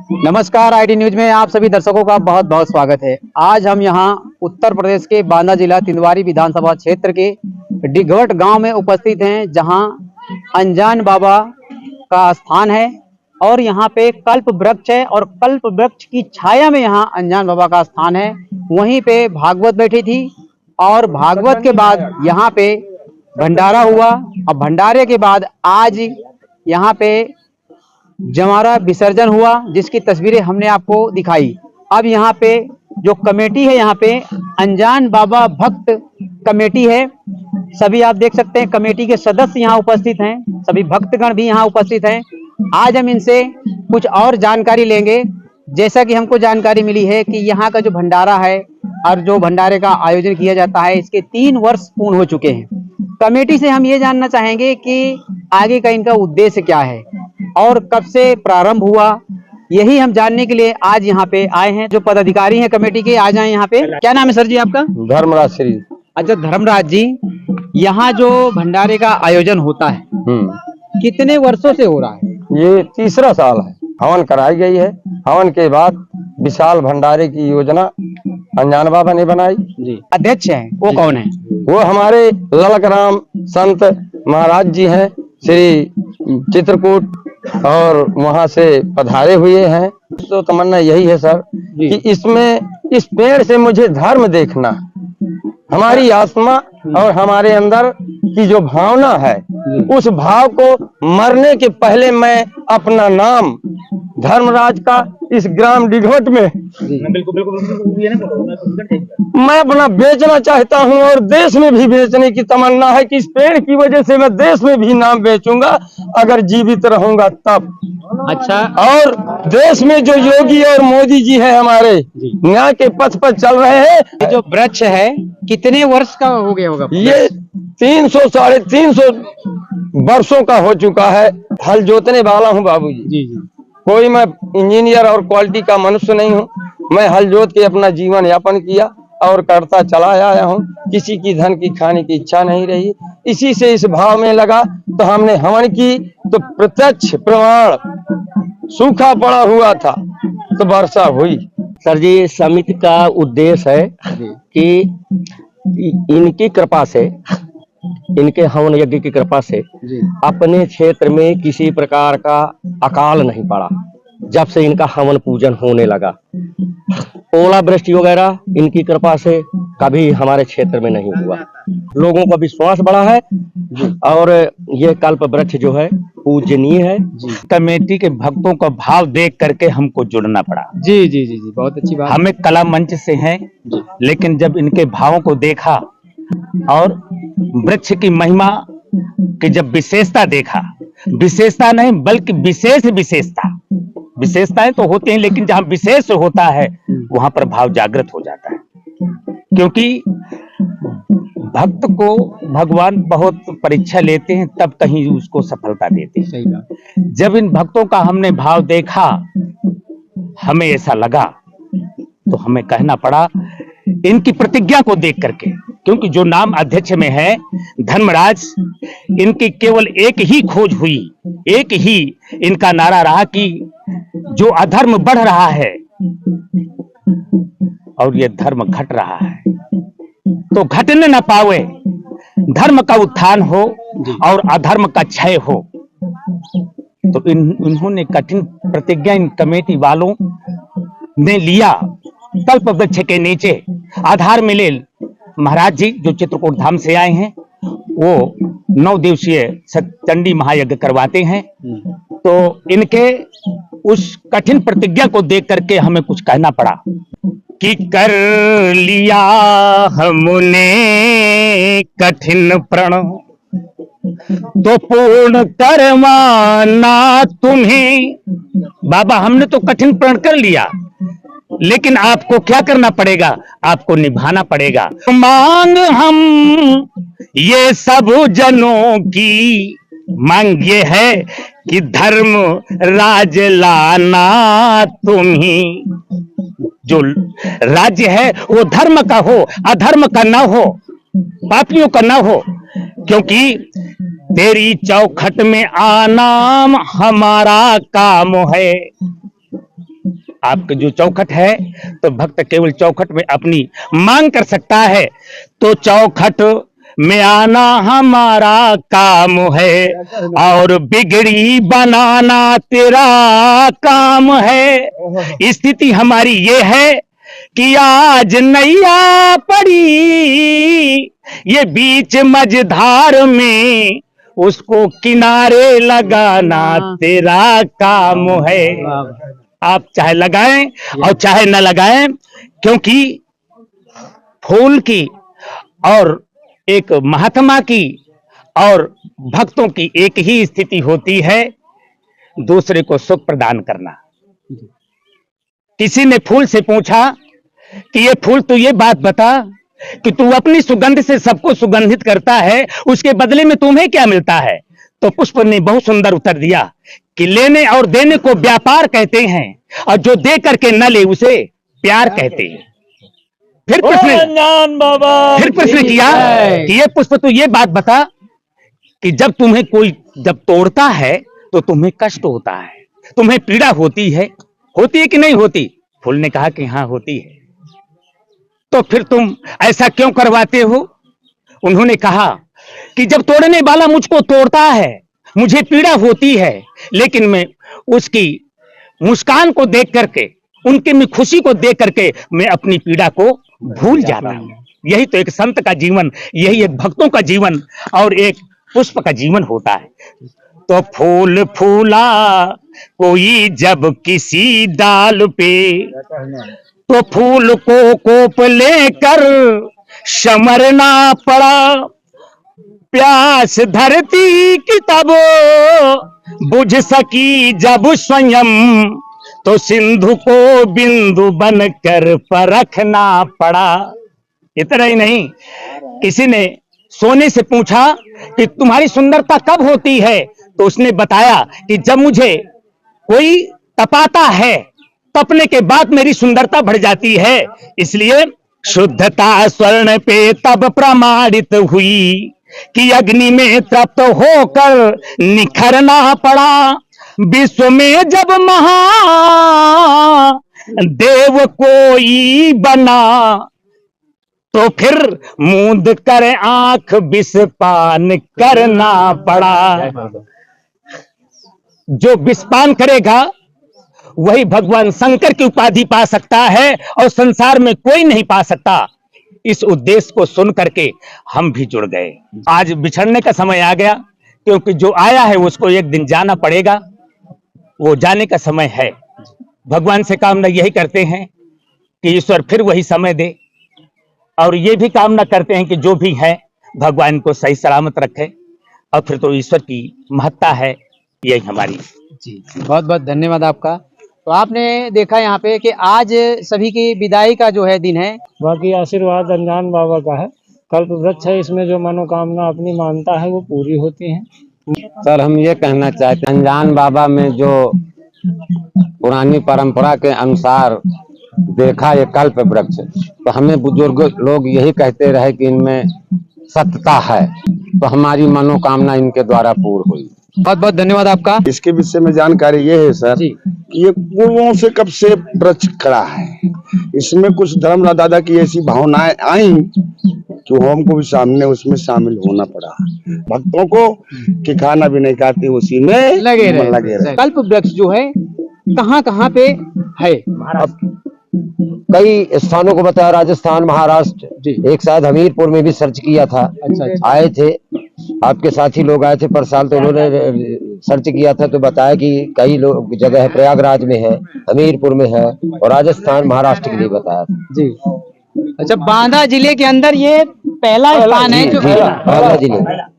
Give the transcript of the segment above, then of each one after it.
नमस्कार, IT news में आप सभी दर्शकों का बहुत बहुत स्वागत है। आज हम यहां उत्तर प्रदेश के बांदा जिला तिंदवारी विधानसभा क्षेत्र के डिघवट गांव में उपस्थित हैं, जहां अनजान बाबा का स्थान है और यहां पे कल्प वृक्ष है और कल्प वृक्ष की छाया में यहां अनजान बाबा का स्थान है। वहीं पे भागवत बैठी थी और भागवत के बाद यहाँ पे भंडारा हुआ और भंडारे के बाद आज यहाँ पे जमारा विसर्जन हुआ, जिसकी तस्वीरें हमने आपको दिखाई। अब यहाँ पे जो कमेटी है, यहाँ पे अनजान बाबा भक्त कमेटी है। सभी आप देख सकते हैं कमेटी के सदस्य यहाँ उपस्थित हैं, सभी भक्तगण भी यहाँ उपस्थित हैं। आज हम इनसे कुछ और जानकारी लेंगे। जैसा कि हमको जानकारी मिली है कि यहाँ का जो भंडारा है और जो भंडारे का आयोजन किया जाता है, इसके 3 वर्ष पूर्ण हो चुके हैं। कमेटी से हम ये जानना चाहेंगे कि आगे का इनका उद्देश्य क्या है और कब से प्रारंभ हुआ, यही हम जानने के लिए आज यहाँ पे आए हैं। जो पदाधिकारी हैं कमेटी के, आ जाएं यहाँ पे। क्या नाम है सर जी आपका? धर्मराज श्री। अच्छा धर्मराज जी, यहाँ जो भंडारे का आयोजन होता है कितने वर्षों से हो रहा है? ये 3रा साल है। हवन कराई गई है। हवन के बाद विशाल भंडारे की योजना अनजान बाबा ने बनाई जी। अध्यक्ष हैं वो कौन है? वो हमारे ललक राम संत महाराज जी हैं, श्री चित्रकूट, और वहाँ से पधारे हुए हैं। तो तमन्ना यही है सर कि इसमें इस पेड़ से मुझे धर्म देखना, हमारी आत्मा और हमारे अंदर की जो भावना है, उस भाव को मरने के पहले मैं अपना नाम धर्मराज का इस ग्राम डिघवट में मैं अपना बेचना चाहता हूं और देश में भी बेचने की तमन्ना है कि इस पेड़ की वजह से मैं देश में भी नाम बेचूंगा अगर जीवित रहूंगा तब। अच्छा, और देश में जो योगी और मोदी जी है हमारे न्याय के पथ पर चल रहे हैं। ये जो वृक्ष है कितने वर्ष का हो गया होगा? ये 300 साढ़े 300 वर्षों का हो चुका है। हल जोतने वाला हूँ बाबूजी। जी जी। कोई मैं इंजीनियर और क्वालिटी का मनुष्य नहीं हूँ। मैं हल जोत के अपना जीवन यापन किया और करता चला आया हूँ। किसी की धन की खाने की इच्छा नहीं रही। इसी से इस भाव में लगा तो हमने हवन की, तो प्रत्यक्ष प्रमाण सूखा पड़ा हुआ था तो वर्षा हुई। सर जी, समिति का उद्देश्य है कि इनकी कृपा से, इनके हवन यज्ञ की कृपा से अपने क्षेत्र में किसी प्रकार का अकाल नहीं पड़ा। जब से इनका हवन पूजन होने लगा, ओला वृष्टि वगैरह इनकी कृपा से कभी हमारे क्षेत्र में नहीं हुआ। लोगों का विश्वास बढ़ा है और ये कल्प वृक्ष जो है पूजनीय है। कमेटी के भक्तों का भाव देख करके हमको जुड़ना पड़ा। जी जी जी जी, बहुत अच्छी बात। हमें कला मंच से हैं, लेकिन जब इनके भावों को देखा और वृक्ष की महिमा की जब विशेषता देखा, विशेषता नहीं बल्कि विशेषताएं तो होती हैं, लेकिन जहां विशेष होता है वहां पर भाव जागृत हो जाता है। क्योंकि भक्त को भगवान बहुत परीक्षा लेते हैं, तब कहीं उसको सफलता देते हैं। सही बात। जब इन भक्तों का हमने भाव देखा, हमें ऐसा लगा तो हमें कहना पड़ा इनकी प्रतिज्ञा को देख करके, क्योंकि जो नाम अध्यक्ष में है धर्मराज, इनकी केवल एक ही खोज हुई, एक ही इनका नारा रहा कि जो अधर्म बढ़ रहा है और ये धर्म घट रहा है तो घटने न पावे, धर्म का उत्थान हो और अधर्म का क्षय हो। तो इन्होंने कठिन प्रतिज्ञा इन कमेटी वालों ने लिया। कल्प वृक्ष के नीचे आधार मिले महाराज जी जो चित्रकूट धाम से आए हैं, वो 9 दिवसीय चंडी महायज्ञ करवाते हैं। तो इनके उस कठिन प्रतिज्ञा को देख करके हमें कुछ कहना पड़ा कि कर लिया हमने कठिन प्रण तो पूर्ण करवाना तुम्हें। बाबा, हमने तो कठिन प्रण कर लिया, लेकिन आपको क्या करना पड़ेगा? आपको निभाना पड़ेगा। मांग हम ये सब जनों की मांग ये है कि धर्म राज लाना तुम्ही। जो राज्य है वो धर्म का हो, अधर्म का ना हो, पापियों का ना हो, क्योंकि तेरी चौखट में आना हमारा काम है। आपका जो चौखट है, तो भक्त केवल चौखट में अपनी मांग कर सकता है। तो चौखट में आना हमारा काम है और बिगड़ी बनाना तेरा काम है। स्थिति हमारी ये है कि आज नैया पड़ी ये बीच मझधार में, उसको किनारे लगाना तेरा काम है। आप चाहे लगाएं और चाहे न लगाएं, क्योंकि फूल की और एक महात्मा की और भक्तों की एक ही स्थिति होती है, दूसरे को सुख प्रदान करना। किसी ने फूल से पूछा कि ये फूल, तू ये बात बता कि तू अपनी सुगंध से सबको सुगंधित करता है, उसके बदले में तुम्हें क्या मिलता है? तो पुष्प ने बहुत सुंदर उत्तर दिया कि लेने और देने को व्यापार कहते हैं, और जो दे करके न ले उसे प्यार कहते हैं। फिर प्रश्न किया कि ये पुष्प, तू ये बात बता कि जब तुम्हें कोई जब तोड़ता है तो तुम्हें कष्ट होता है, तुम्हें पीड़ा होती है कि नहीं होती? फूल ने कहा कि हाँ होती है। तो फिर तुम ऐसा क्यों करवाते हो? उन्होंने कहा कि जब तोड़ने वाला मुझको तोड़ता है, मुझे पीड़ा होती है, लेकिन मैं उसकी मुस्कान को देख करके, उनके में खुशी को देख करके मैं अपनी पीड़ा को भूल जाता हूं। यही तो एक संत का जीवन, यही एक भक्तों का जीवन और एक पुष्प का जीवन होता है। तो फूल फूला कोई जब किसी डाल पे, तो फूल को कोप लेकर समरना पड़ा। प्यास धरती की तब बुझ सकी जब स्वयं, तो सिंधु को बिंदु बनकर परखना पड़ा। इतना ही नहीं, किसी ने सोने से पूछा कि तुम्हारी सुंदरता कब होती है? तो उसने बताया कि जब मुझे कोई तपाता है, तपने के बाद मेरी सुंदरता बढ़ जाती है। इसलिए शुद्धता स्वर्ण पे तब प्रमाणित हुई कि अग्नि में तप्त होकर निखरना पड़ा। विश्व में जब महादेव कोई बना, तो फिर मूंद कर आंख विषपान करना पड़ा। जो विषपान करेगा वही भगवान शंकर की उपाधि पा सकता है, और संसार में कोई नहीं पा सकता। इस उद्देश्य को सुन करके हम भी जुड़ गए। आज बिछड़ने का समय आ गया, क्योंकि जो आया है उसको एक दिन जाना पड़ेगा, वो जाने का समय है। भगवान से कामना यही करते हैं कि ईश्वर फिर वही समय दे, और ये भी कामना करते हैं कि जो भी है भगवान को सही सलामत रखे, और फिर तो ईश्वर की महत्ता है, यही हमारी। जी, बहुत बहुत धन्यवाद आपका। तो आपने देखा यहाँ पे कि आज सभी की विदाई का जो है दिन है। बाकी आशीर्वाद अनजान बाबा का है, कल्प वृक्ष है, इसमें जो मनोकामना अपनी मानता है वो पूरी होती है। सर हम ये कहना चाहते हैं, अनजान बाबा में जो पुरानी परंपरा के अनुसार देखा ये कल्प वृक्ष, तो हमें बुजुर्ग लोग यही कहते रहे कि इनमें सत्यता है, तो हमारी मनोकामना इनके द्वारा पूर्ण हुई। बहुत बहुत धन्यवाद आपका। इसके विषय में जानकारी ये है सर जी। कि ये पूर्वों से कब से वृक्ष खड़ा है। इसमें कुछ धर्मराज दादा की ऐसी भावनाएं आई कि हमको भी सामने उसमें शामिल होना पड़ा। भक्तों को कि खाना भी नहीं खाते, उसी में लगे रहे। कल्प वृक्ष जो है कहाँ पे है? कई स्थानों को बताया, राजस्थान, महाराष्ट्र, एक शायद हमीरपुर में भी सर्च किया था। अच्छा। आए थे आपके साथी लोग आए थे पर साल, तो उन्होंने सर्च किया था तो बताया कि कई लोग जगह है, प्रयागराज में है, हमीरपुर में है, और राजस्थान महाराष्ट्र के लिए बताया था। जी। अच्छा, बांदा जिले के अंदर ये पहला स्थान है जो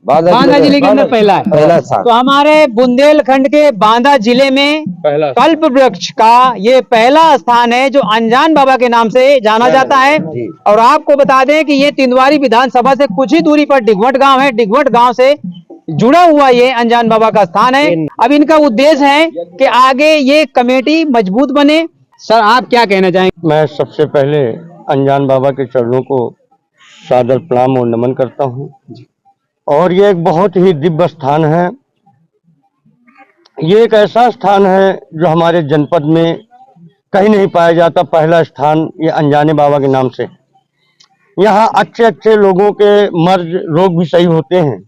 बांदा जिले के अंदर पहला स्थान। तो हमारे बुंदेलखंड के बांदा जिले में कल्प वृक्ष का ये पहला स्थान है जो अनजान बाबा के नाम से जाना जाता है। और आपको बता दें कि ये तिंदवारी विधानसभा से कुछ ही दूरी पर डिगवट गांव है। डिगवट गांव से जुड़ा हुआ ये अनजान बाबा का स्थान है। अब इनका उद्देश्य है कि आगे ये कमेटी मजबूत बने। सर आप क्या कहना चाहेंगे? मैं सबसे पहले अनजान बाबा के चरणों को सादर प्रणाम और नमन करता हूँ। और ये एक बहुत ही दिव्य स्थान है। ये एक ऐसा स्थान है जो हमारे जनपद में कहीं नहीं पाया जाता। पहला स्थान ये अनजाने बाबा के नाम से। यहाँ अच्छे अच्छे लोगों के मर्ज रोग भी सही होते हैं।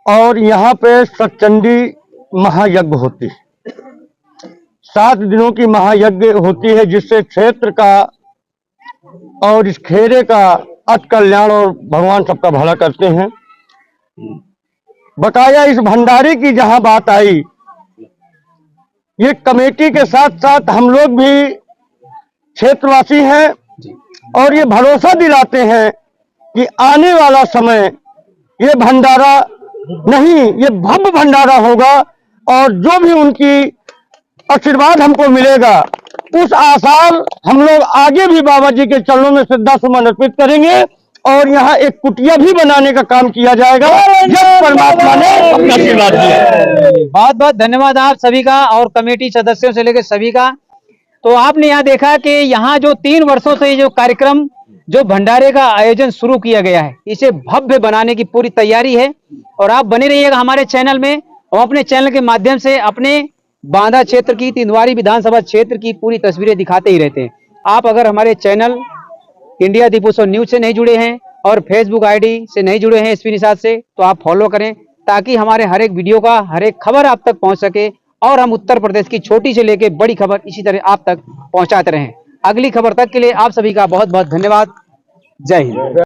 और यहाँ पे सतचंडी महायज्ञ होती है, 7 दिनों की महायज्ञ होती है, जिससे क्षेत्र का और इस खेरे का अत कल्याण और भगवान सबका भला करते हैं। बकाया इस भंडारे की जहां बात आई, ये कमेटी के साथ साथ हम लोग भी क्षेत्रवासी हैं और ये भरोसा दिलाते हैं कि आने वाला समय ये भंडारा नहीं, ये भव्य भंडारा होगा और जो भी उनकी आशीर्वाद हमको मिलेगा उस आसार हम लोग आगे भी बाबा जी के चरणों में श्रद्धा सुमन अर्पित करेंगे और यहाँ एक कुटिया भी बनाने का काम किया जाएगा जब परमात्मा ने अपना आशीर्वाद दिया। बहुत बहुत धन्यवाद आप सभी का और कमेटी सदस्यों से लेकर सभी का। तो आपने यहाँ देखा कि यहाँ जो 3 वर्षों से जो कार्यक्रम जो भंडारे का आयोजन शुरू किया गया है, इसे भव्य बनाने की पूरी तैयारी है। और आप बने रहिएगा हमारे चैनल में और अपने चैनल के माध्यम से अपने बांदा क्षेत्र की, तिंदवारी विधानसभा क्षेत्र की पूरी तस्वीरें दिखाते ही रहते हैं। आप अगर हमारे चैनल इंडिया दीपोत्सव न्यूज से नहीं जुड़े हैं और फेसबुक आईडी से नहीं जुड़े हैं एसपी निषाद से, तो आप फॉलो करें ताकि हमारे हर एक वीडियो का हर एक खबर आप तक पहुंच सके और हम उत्तर प्रदेश की छोटी से लेकर बड़ी खबर इसी तरह आप तक पहुंचाते रहें। अगली खबर तक के लिए आप सभी का बहुत बहुत धन्यवाद। जय हिंद।